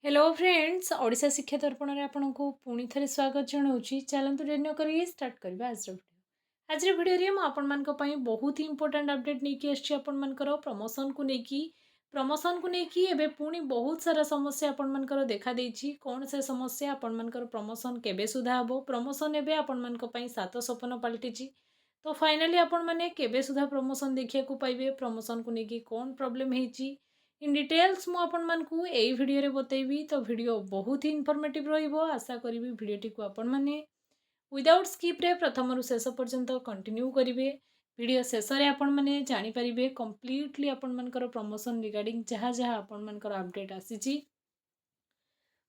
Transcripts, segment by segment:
Hello friends Odisha शिक्षा दर्पण में आपको पुणी थे स्वागत जनाऊँगी। चलतु डेरी न करिए स्टार्ट करवा आज भिडियो में आपण बहुत ही इंपोर्टेंट अपडेट नहीं आसर प्रमोशन को लेकिन एवं पुणी बहुत सारा समस्या आपंकर देखा देछि। कौन से समस्या आपंकर प्रमोशन केबे सुधा हम प्रमोशन एवं आपण सात सपन पलटि तो फाइनाली आपण मैंने केबे सुधा प्रमोशन देखा पाइबे प्रमोशन को लेकिन कौन प्रोब्लेम होती इन डिटेल्स मु आपण मानकु एई वीडियो रे बतैबी। तो वीडियो बहुत ही इनफॉर्मेटिव रहिबो। आशा करी वीडियोटी को आपण माने विदाउट स्किप रे प्रथम रु शेष पर्यंत कंटिन्यू करिवे। वीडियो शेष रे आपण माने जानि परिबे कंप्लीटली आपण मानकर प्रमोशन रिगार्डिंग जहाँ जहाँ आपण मानकर अपडेट आसीची।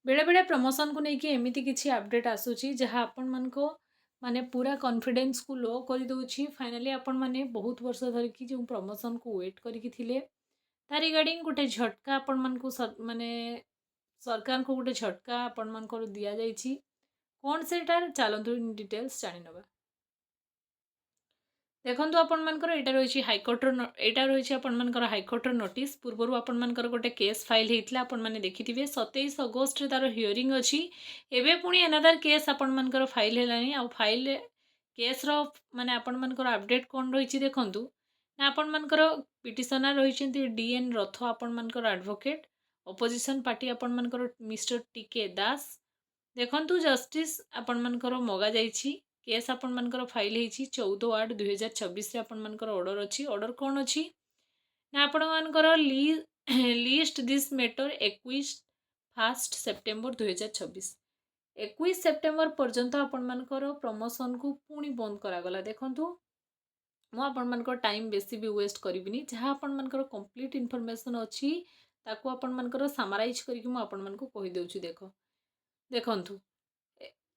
बेले बेले प्रमोशन को लेकिन एमिति किछि अपडेट आसुची जहाँ आपण मानको माने पूरा कॉन्फिडेंस को लो कर दउछि। फाइनली आपण माने बहुत वर्ष धरिकी जो प्रमोशन को वेट करिकी थिले ता रिगार्डिंग गोटे झटका आपण मानकु माने सरकार को गोटे झटका आपण मानकर दिया जाइछि। कौन सेटार चलतु इन डिटेल्स जानि नबा। देखंतु आपण मानकर एटा रहिछि हाईकोर्टर एटा रहिछि आपण मानकर हाईकोर्टर नोटिस पूर्वरु आपण मानकर गोटे केस फाइल हेतला आपण माने देखिथिबे 27 अगस्त रे तार हियरिंग अछि। एबे पुणी अनदर केस आपण मानकर फाइल हेलानी आ फाइल केस रो माने आपण मानकर अपडेट कोन रहिछि देखंतु ना आपण मानकर पिटिशनर रहिछन्ती डीएन रथ आपण मानकर एडवोकेट ऑपोजिशन पार्टी आपण मानकर मिस्टर टीके दास देखंतु जस्टिस आपण मानकर मगा जाइछि। केस आपण मानकर फाइल हेछि 14/8/2026 रे आपण मानकर ऑर्डर अछि। ऑर्डर कोन अछि ना आपण मानकर list this matter 21 September 2026 21 September पर्यंत आपण मानकर प्रमोशन को पुणी बंद करागला। देखंतु मु आपण मानकर टाइम बेसी भी वेस्ट करिबिनी जहाँ आपण मानकर कंप्लीट इन्फॉर्मेशन अछि ताकू आपण मानकर समराइज करके मु आपण मानकर कहि देउछि। देखंतु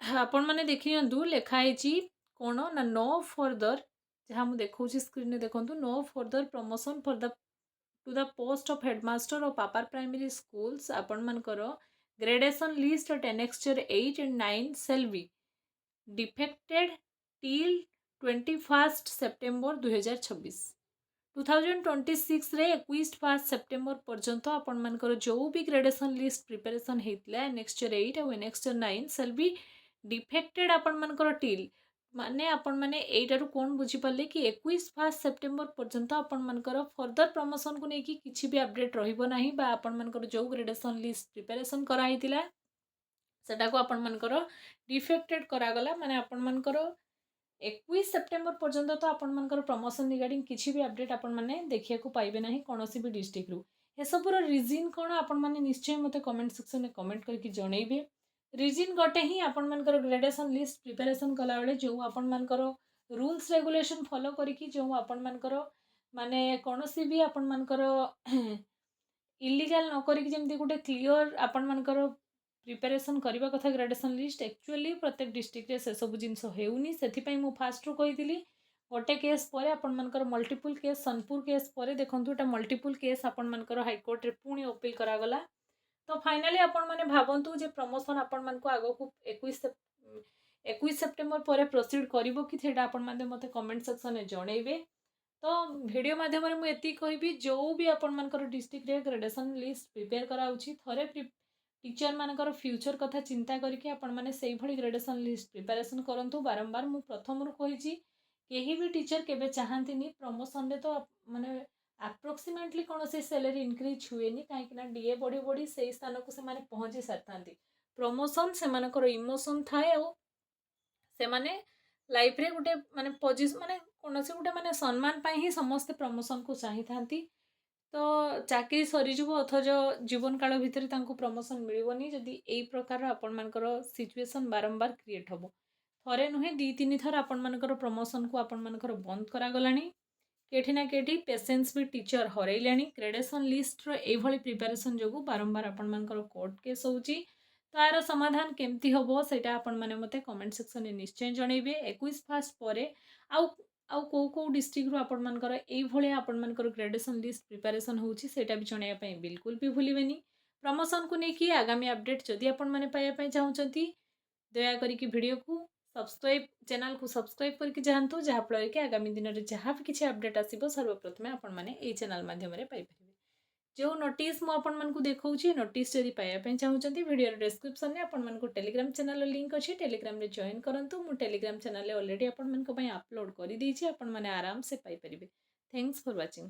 आपण माने देखियंतु लेखा हेछि कोन ना नो फर्दर जहाँ मु देखौछि स्क्रीन रे देखंतु no further promotion for the to the post of headmaster of पापर प्राइमरी स्कूल्स आपण मानकर gradation list at annexure 8 and 9 shall be defected till 21 September 2026 2026 रे 21 सेप्टेम्बर पर्यंत आपण मानकर जो भी ग्रेडेशन लिस्ट प्रिपरेशन हेतला एनेक्स्चर 8 और एनेक्स्चर 9 shall be डिफेक्टेड आपण मानकर टिल माने आपण माने एटारु कोन बुझी पाले कि 21 सेप्टेम्बर पर्यंत आपण मानकर फर्दर प्रमोशन को लेकिन किछि भी अपडेट रहिबो नाही बा आपण मानकर जो ग्रेडेशन लिस्ट प्रिपरेशन करा हितिला सेटा को आपण मानकर डिफेक्टेड करागला माने आपण मानकर 21 सेप्टेम्बर पर्यंत तो आपण मानकर प्रमोशन रिगार्डिंग किछि भी अपडेट आपण माने देखिया को पाइबे नाही कोनोसी भी डिस्ट्रिक्ट रु। ए सबरो रीजन कोन आपण माने निश्चय मते कमेंट सेक्शन में कमेंट करके जणैबे। रीजन गोटे ही आपण मानकर ग्रेडेशन लिस्ट प्रिपरेशन कला बेले जो आपण मानकर रूल्स रेगुलेशन फॉलो करिकी जो आपण मानकर माने कोनोसी भी आपण मानकर इलीगल न करिकी जेमती गोटे क्लियर आपण मानकर प्रिपरेशन करबा कथा ग्रेडेशन लिस्ट एक्चुअली प्रत्येक डिस्ट्रिक्ट रे से सब जिंस हेउनी सेथि पई मु फास्ट रो कहितली गोटे केस परे आपण मानकर मल्टीपल केस सोनपुर केस परे देखंतु एटा मल्टीपल केस आपण मानकर हाई कोर्ट रे पुणी अपील करा गला। तो फाइनली आपण माने भाबंतु जे प्रमोशन आपण मान को आगो को 21 सेप्टेम्बर पर प्रोसीड करिवो कि थेडा आपण माने मते कमेंट सेक्शन में जणैबे। तो वीडियो माध्यम रे मु एति कहबी जो भी आपण मानकर डिस्ट्रिक्ट रे ग्रेडेशन लिस्ट प्रिपेयर कराउची थरे टीचर मानकर फ्यूचर कथा चिंता करके आपण माने सेही भली ग्रेडेशन लिस्ट प्रिपरेशन करंतु। बारंबार मु प्रथम रु कहिची केही भी टीचर केबे चाहंतिनी प्रमोशन रे तो माने अप्रोक्सीमेटली कौन से सैलरी इनक्रीज हुए कहीं डीए बढ़ी बढ़ी से स्थान को से माने पहुंची सारी था। प्रमोशन से मानकर इमोशन थाए से माने लाइफ रे गोटे माने पोजिशन माने कौन से गोटे माने सम्मान पाई ही समस्ते प्रमोशन को चाही थांती। तो चाकरी सरीजिव अथच जीवन काल भितर प्रमोशन मिलबनी जदि यही प्रकार आपण मानकर सिचुएशन बारंबार क्रिएट हम थरे नुहे 2-3 थर आपण मानकर प्रमोशन को आपण मानकर बंद करागलानी केठी ना केठी पेशेंस भी टीचर हरैलानी। ग्रेडेशन लिस्ट रो एभली प्रिपरेशन जोगु बारंबार आपण मानकर कोर्ट केस होउची। तार समाधान केमती हबो सेटा आपण माने मते कमेंट सेक्शन में निश्चय जणैबे। 21 फास्ट परे आउ को डिस्ट्रिक्ट रो आपण मानकर एई भले आपण मानकर ग्रेडेशन लिस्ट प्रिपरेशन होउची सेटा भी जणैया पई बिल्कुल भी भूलिबेनी। प्रमोशन को नेकी आगामी अपडेट जदि आपण माने पाया पई चाहउचंती दया करी कि वीडियो को सब्सक्राइब चैनल को सब्सक्राइब करके जातु जहाँफल कि आगामी दिन में जहाँ भी किसी अपडेट आसो सर्वप्रथमे आपण मैंने चैनल माध्यम पाइपर। जो नोटिस मु आपण मानकु देखौछि नोटिस जदि पाया ପାଇଁ चाहउछंती वीडियो डिस्क्रिप्शन रे आपण मानकु टेलीग्राम चैनल लिंक अछि टेलीग्राम रे जॉइन करंतु मु टेलीग्राम चैनल ऑलरेडी आपण मानकु पई अपलोड करि दैछि आपण माने आराम से पाई परिबे थैंक्स फॉर वाचिंग।